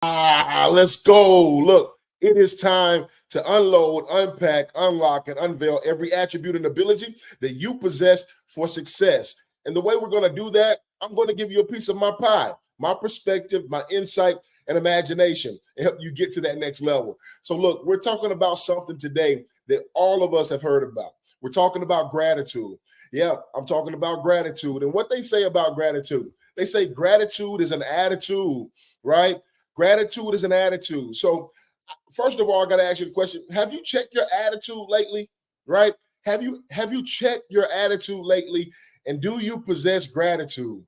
Let's go. Look, it is time to unload, unpack, unlock, and unveil every attribute and ability that you possess for success. And the way we're going to do that, I'm going to give you a piece of my pie, my perspective, my insight, and imagination, and help you get to that next level. So, look, we're talking about something today that all of us have heard about. We're talking about gratitude. Yeah, I'm talking about gratitude. And what they say about gratitude, they say gratitude is an attitude, right? Gratitude is an attitude. So, first of all, I got to ask you the question: have you checked your attitude lately? Right? Have you checked your attitude lately? And do you possess gratitude?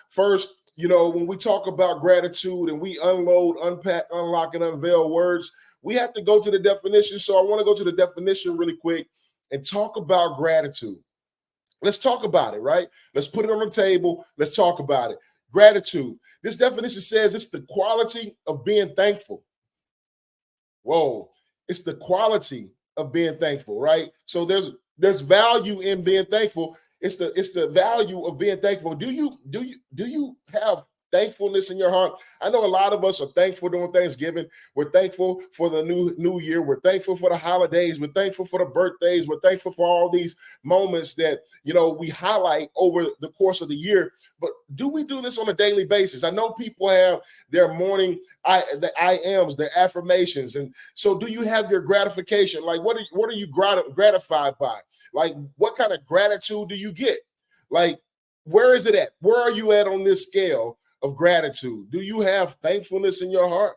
First, when we talk about gratitude and we unload, unpack, unlock, and unveil words, we have to go to the definition. So I want to go to the definition really quick and talk about gratitude. Let's talk about it, right? Let's put it on the table. Let's talk about it. Gratitude. This definition says it's the quality of being thankful. Whoa, it's the quality of being thankful, right? So there's value in being thankful. It's the value of being thankful. Do you have thankfulness in your heart? I know a lot of us are thankful during Thanksgiving. We're thankful for the new year. We're thankful for the holidays. We're thankful for the birthdays. We're thankful for all these moments that we highlight over the course of the year. But do we do this on a daily basis? I know people have their morning the I ams, their affirmations, and so do you have your gratification? Like, what are you gratified by? Like, what kind of gratitude do you get? Like, where is it at? Where are you at on this scale of gratitude? Do you have thankfulness in your heart?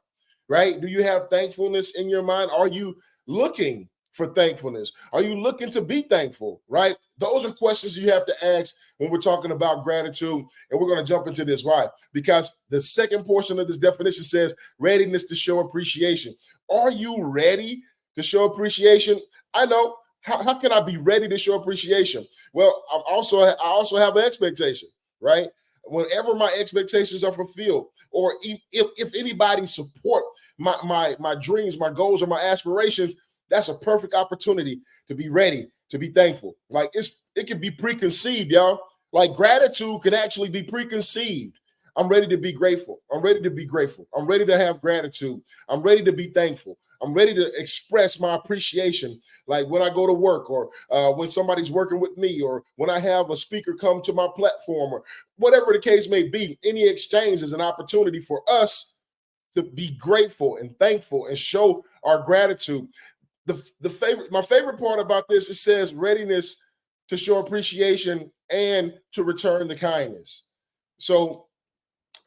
Right? Do you have thankfulness in your mind? Are you looking for thankfulness? Are you looking to be thankful? Right? Those are questions you have to ask when we're talking about gratitude. And we're going to jump into this. Why? Because the second portion of this definition says readiness to show appreciation. Are you ready to show appreciation? I know. How can I be ready to show appreciation? Well, I also have an expectation, right? Whenever my expectations are fulfilled, or if anybody support my dreams, my goals, or my aspirations, that's a perfect opportunity to be ready, to be thankful. Like, it can be preconceived, y'all. Like, gratitude can actually be preconceived. I'm ready to be grateful. I'm ready to be grateful. I'm ready to have gratitude. I'm ready to be thankful. I'm ready to express my appreciation, like when I go to work, or when somebody's working with me, or when I have a speaker come to my platform, or whatever the case may be. Any exchange is an opportunity for us to be grateful and thankful and show our gratitude. My favorite part about this, it says readiness to show appreciation and to return the kindness. So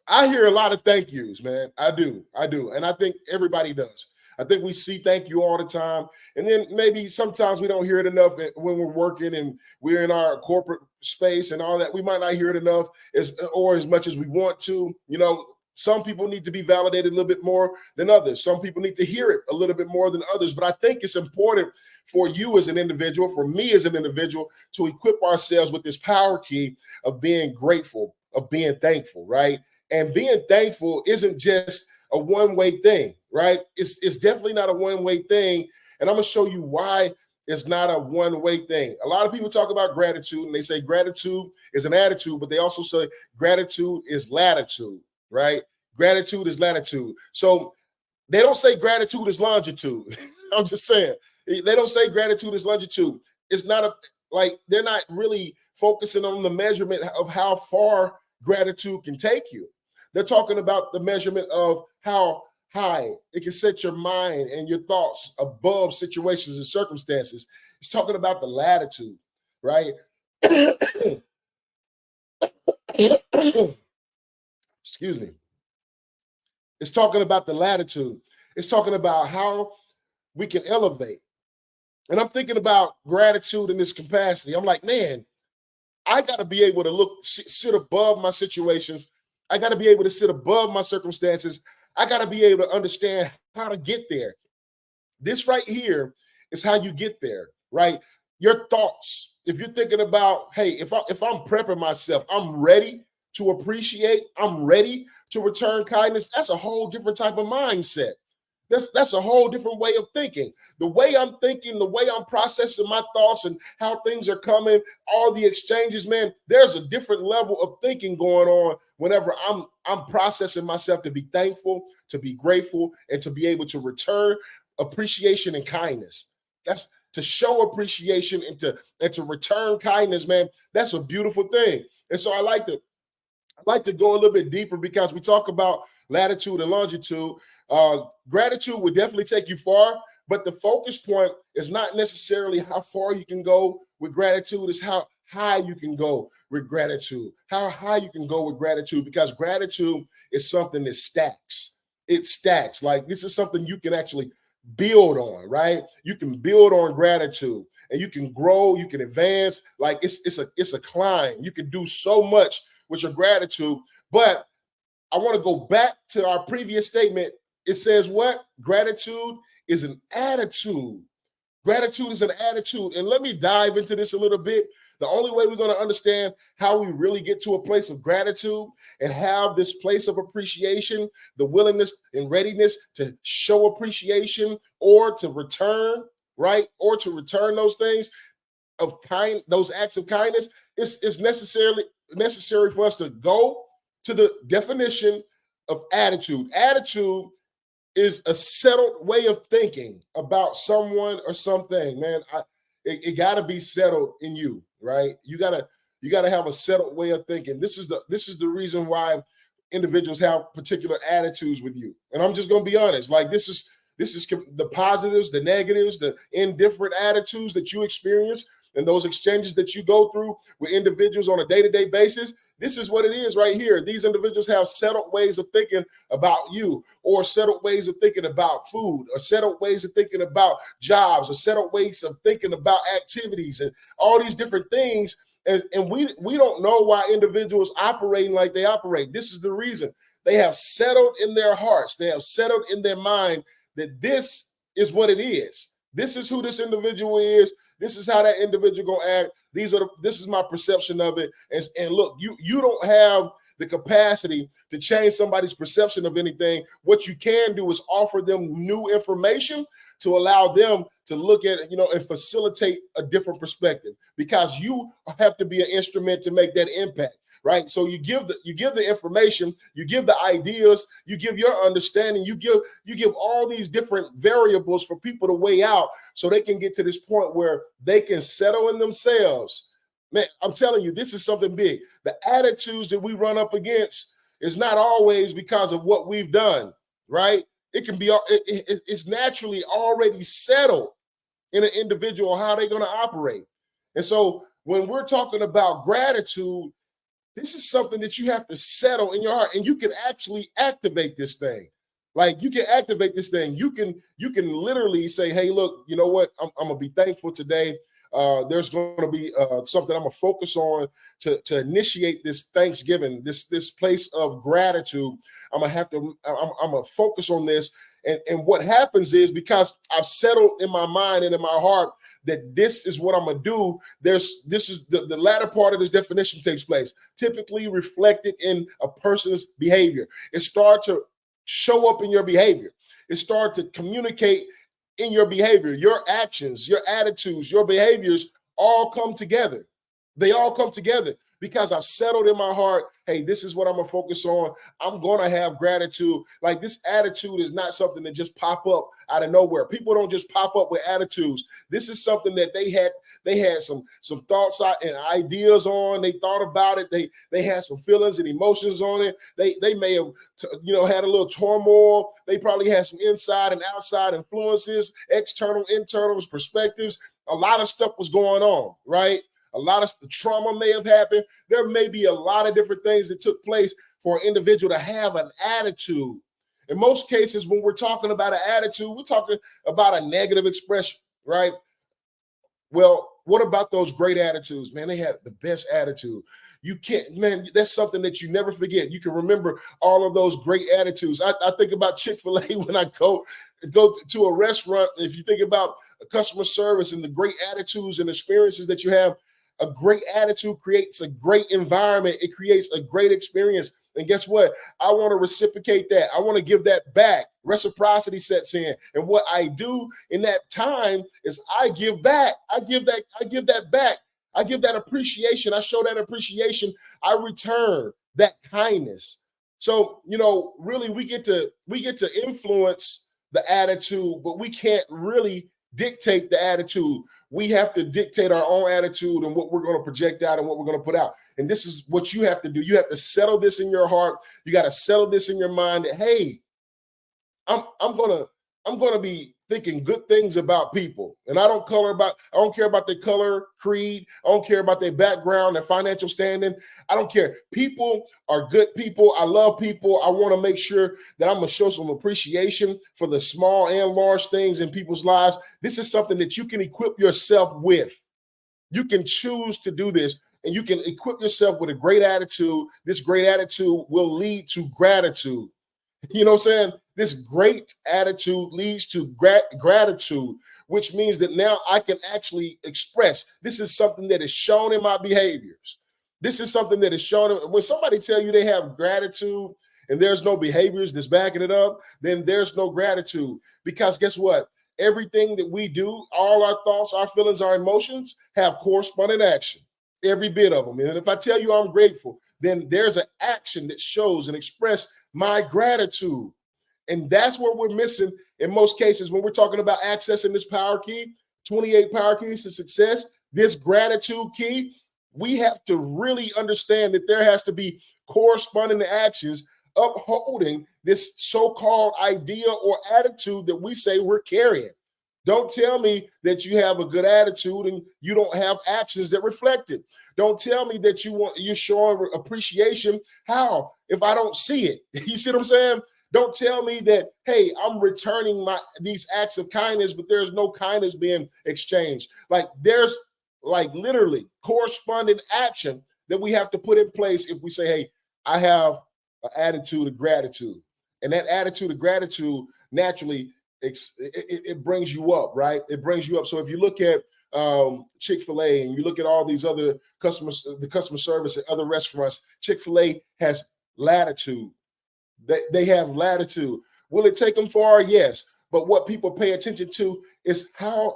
I hear a lot of thank yous, man. I do. And I think everybody does. I think we see thank you all the time. And then maybe sometimes we don't hear it enough when we're working and we're in our corporate space and all that. We might not hear it enough as much as we want to. Some people need to be validated a little bit more than others. Some people need to hear it a little bit more than others. But I think it's important for you as an individual, for me as an individual, to equip ourselves with this power key of being grateful, of being thankful, right? And being thankful isn't just a one-way thing, right? It's definitely not a one-way thing. And I'm going to show you why it's not a one-way thing. A lot of people talk about gratitude and they say gratitude is an attitude, but they also say gratitude is latitude, right? Gratitude is latitude. So they don't say gratitude is longitude. I'm just saying. They don't say gratitude is longitude. It's not they're not really focusing on the measurement of how far gratitude can take you. They're talking about the measurement of how high it can set your mind and your thoughts above situations and circumstances. It's talking about the latitude, right? Excuse me. It's talking about the latitude. It's talking about how we can elevate. And I'm thinking about gratitude in this capacity. I'm like, man, I got to be able to sit above my situations. I got to be able to sit above my circumstances. I got to be able to understand how to get there. This right here is how you get there, right? Your thoughts. If you're thinking about, hey, if I'm prepping myself, I'm ready to appreciate, I'm ready to return kindness. That's a whole different type of mindset. That's a whole different way of thinking. The way I'm thinking, the way I'm processing my thoughts and how things are coming, all the exchanges, man, there's a different level of thinking going on whenever I'm processing myself to be thankful, to be grateful, and to be able to return appreciation and kindness. That's to show appreciation and to return kindness, man. That's a beautiful thing. And so I like to go a little bit deeper because we talk about latitude and longitude. Gratitude would definitely take you far, but the focus point is not necessarily how far you can go with gratitude, it's how high you can go with gratitude, how high you can go with gratitude, because gratitude is something that stacks. It stacks. Like this is something you can actually build on, right? You can build on gratitude and you can grow, you can advance. Like it's a climb. You can do so much with your gratitude. But I want to go back to our previous statement. It says what? Gratitude is an attitude. Gratitude is an attitude. And let me dive into this a little bit. The only way we're going to understand how we really get to a place of gratitude and have this place of appreciation, the willingness and readiness to show appreciation or to return, right? Or to return those things of kind, those acts of kindness, it's necessary for us to go to the definition of attitude. Attitude is a settled way of thinking about someone or something, man. It got to be settled in you, right? You gotta have a settled way of thinking. This is the reason why individuals have particular attitudes with you. And I'm just gonna be honest, like this is the positives, the negatives, the indifferent attitudes that you experience and those exchanges that you go through with individuals on a day-to-day basis. This is what it is right here. These individuals have settled ways of thinking about you, or settled ways of thinking about food, or settled ways of thinking about jobs, or settled ways of thinking about activities and all these different things. And we don't know why individuals operating like they operate. This is the reason. They have settled in their hearts. They have settled in their mind that this is what it is. This is who this individual is. This is how that individual gonna act. This is my perception of it. And look, you don't have the capacity to change somebody's perception of anything. What you can do is offer them new information to allow them to look at it, and facilitate a different perspective, because you have to be an instrument to make that impact. Right. So you give the information, you give the ideas, you give your understanding, you give all these different variables for people to weigh out so they can get to this point where they can settle in themselves. Man, I'm telling you, this is something big. The attitudes that we run up against is not always because of what we've done, right? It can be, it's naturally already settled in an individual how they're going to operate. And so when we're talking about gratitude, this is something that you have to settle in your heart, and you can actually activate this thing. Like you can activate this thing. You can literally say, "Hey, look, you know what? I'm gonna be thankful today. There's going to be something I'm gonna focus on to initiate this Thanksgiving, this place of gratitude. I'm gonna focus on this." And what happens is, because I've settled in my mind and in my heart that this is what I'm gonna do, this is the latter part of this definition takes place, typically reflected in a person's behavior. It starts to show up in your behavior. It starts to communicate in your behavior. Your actions, your attitudes, your behaviors all come together. They all come together because I've settled in my heart, hey, this is what I'm gonna focus on. I'm gonna have gratitude. Like this attitude is not something that just pop up out of nowhere. People don't just pop up with attitudes. This is something that they had some thoughts and ideas on. They thought about it. They had some feelings and emotions on it. They may have had a little turmoil. They probably had some inside and outside influences, external, internal perspectives. A lot of stuff was going on, right? A lot of the trauma may have happened. There may be a lot of different things that took place for an individual to have an attitude. In most cases, when we're talking about an attitude, we're talking about a negative expression, right? Well, what about those great attitudes? Man, they had the best attitude. You can't, man, that's something that you never forget. You can remember all of those great attitudes. I think about Chick-fil-A when I go to a restaurant. If you think about customer service and the great attitudes and experiences that you have, a great attitude creates a great environment. It creates a great experience. And guess what? I want to reciprocate that. I want to give that back. Reciprocity sets in. And what I do in that time is I give back. I give that back. I give that appreciation. I show that appreciation. I return that kindness. So, really we get to influence the attitude, but we can't really dictate the attitude. We have to dictate our own attitude and what we're going to project out and what we're going to put out. And this is what you have to do. You have to settle this in your heart. You got to settle this in your mind that, hey, I'm gonna be thinking good things about people. And I don't care about their color, creed. I don't care about their background, their financial standing. I don't care. People are good people. I love people. I want to make sure that I'm gonna show some appreciation for the small and large things in people's lives. This is something that you can equip yourself with. You can choose to do this, and you can equip yourself with a great attitude. This great attitude will lead to gratitude. You know what I'm saying? This great attitude leads to gratitude, which means that now I can actually express. This is something that is shown in my behaviors. This is something that is shown. When somebody tell you they have gratitude and there's no behaviors that's backing it up, then there's no gratitude. Because guess what? Everything that we do, all our thoughts, our feelings, our emotions have corresponding action. Every bit of them. And if I tell you I'm grateful, then there's an action that shows and express my gratitude. And that's what we're missing in most cases when we're talking about accessing this power key, 28 power keys to success, this gratitude key. We have to really understand that there has to be corresponding actions upholding this so-called idea or attitude that we say we're carrying. Don't tell me that you have a good attitude and you don't have actions that reflect it. Don't tell me that you're showing appreciation. How? If I don't see it. You see what I'm saying? Don't tell me that, hey, I'm returning these acts of kindness, but there's no kindness being exchanged. Like there's literally corresponding action that we have to put in place if we say, hey, I have an attitude of gratitude. And that attitude of gratitude naturally it brings you up, right? It brings you up. So if you look at Chick-fil-A and you look at all these other the customer service at other restaurants, Chick-fil-A has latitude. They have latitude. Will it take them far? Yes. But what people pay attention to is how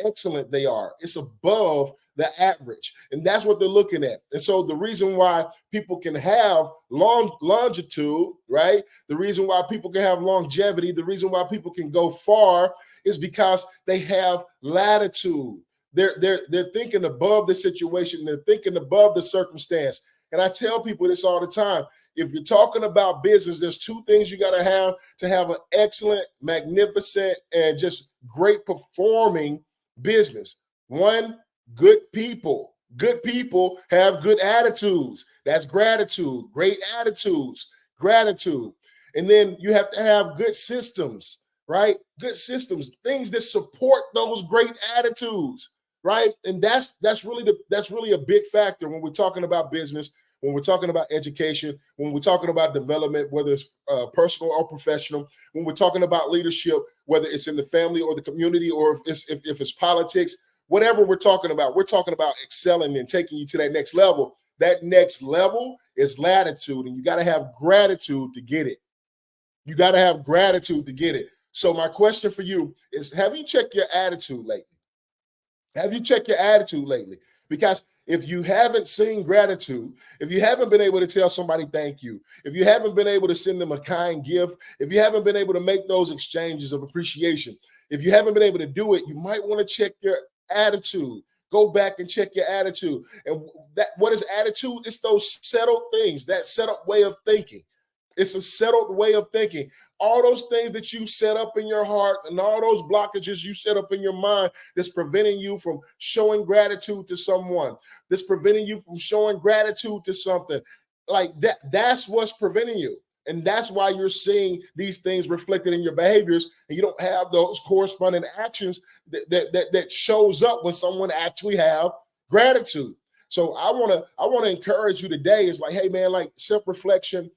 excellent they are. It's above the average. And that's what they're looking at. And so the reason why people can have longitude, right? The reason why people can have longevity, the reason why people can go far is because they have latitude. They're thinking above the situation. They're thinking above the circumstance. And I tell people this all the time. If you're talking about business, there's two things you got to have an excellent, magnificent, and just great performing business. One, good people. Good people have good attitudes. That's gratitude. Great attitudes, gratitude. And then you have to have good systems, right? Good systems, things that support those great attitudes, right? And that's really a big factor when we're talking about business. When we're talking about education, when we're talking about development, whether it's personal or professional, when we're talking about leadership, whether it's in the family or the community, or if it's politics, whatever we're talking about excelling and taking you to that next level. That next level is latitude, and you got to have gratitude to get it. You got to have gratitude to get it. So my question for you is, have you checked your attitude lately? Have you checked your attitude lately? Because if you haven't seen gratitude, if you haven't been able to tell somebody thank you, if you haven't been able to send them a kind gift, if you haven't been able to make those exchanges of appreciation, if you haven't been able to do it, you might want to check your attitude. Go back and check your attitude. And what is attitude? It's those settled things, that settled way of thinking. It's a settled way of thinking. All those things that you set up in your heart and all those blockages you set up in your mind that's preventing you from showing gratitude to someone, that's preventing you from showing gratitude to something like that. That's what's preventing you. And that's why you're seeing these things reflected in your behaviors, and you don't have those corresponding actions that shows up when someone actually have gratitude. So I want to encourage you today. Is like, hey man, like self-reflection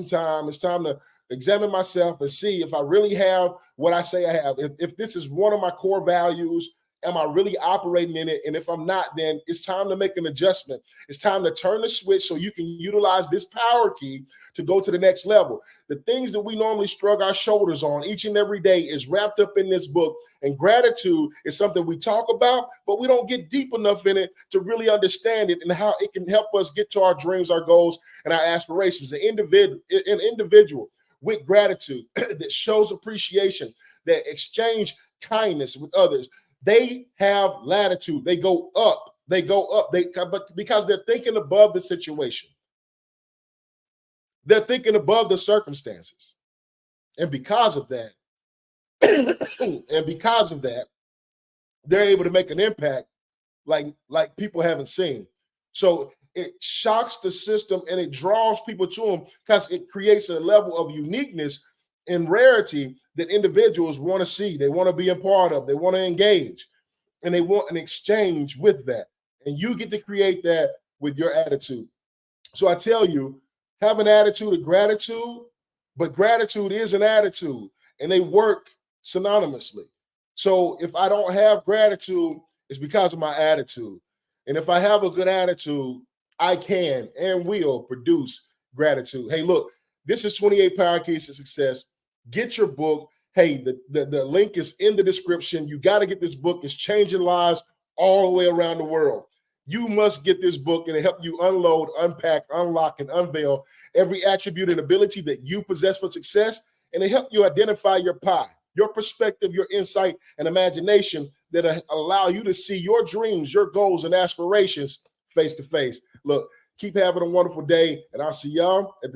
time. It's time to examine myself and see if I really have what I say I have. If this is one of my core values, Am I really operating in it? And if I'm not, then it's time to make an adjustment. It's time to turn the switch so you can utilize this power key to go to the next level. The things that we normally shrug our shoulders on each and every day is wrapped up in this book. And gratitude is something we talk about, but we don't get deep enough in it to really understand it and how it can help us get to our dreams, our goals, and our aspirations. An individual with gratitude that shows appreciation, that exchange kindness with others, they have latitude. They go up. Because they're thinking above the situation. They're thinking above the circumstances. And because of that, they're able to make an impact like people haven't seen. So it shocks the system and it draws people to them because it creates a level of uniqueness and rarity that individuals want to see. They want to be a part of. They want to engage, and they want an exchange with that. And you get to create that with your attitude. So I tell you, have an attitude of gratitude, but gratitude is an attitude, and they work synonymously. So if I don't have gratitude, it's because of my attitude. And if I have a good attitude, I can and will produce gratitude. Hey, look, this is 28 Power Keys to Success. Get your book. Hey, the link is in the description. You got to get this book. It's changing lives all the way around the world. You must get this book, and it help you unload, unpack, unlock, and unveil every attribute and ability that you possess for success. And it help you identify your pie, your perspective, your insight, and imagination that allow you to see your dreams, your goals, and aspirations face to face. Look, keep having a wonderful day, and I'll see y'all at the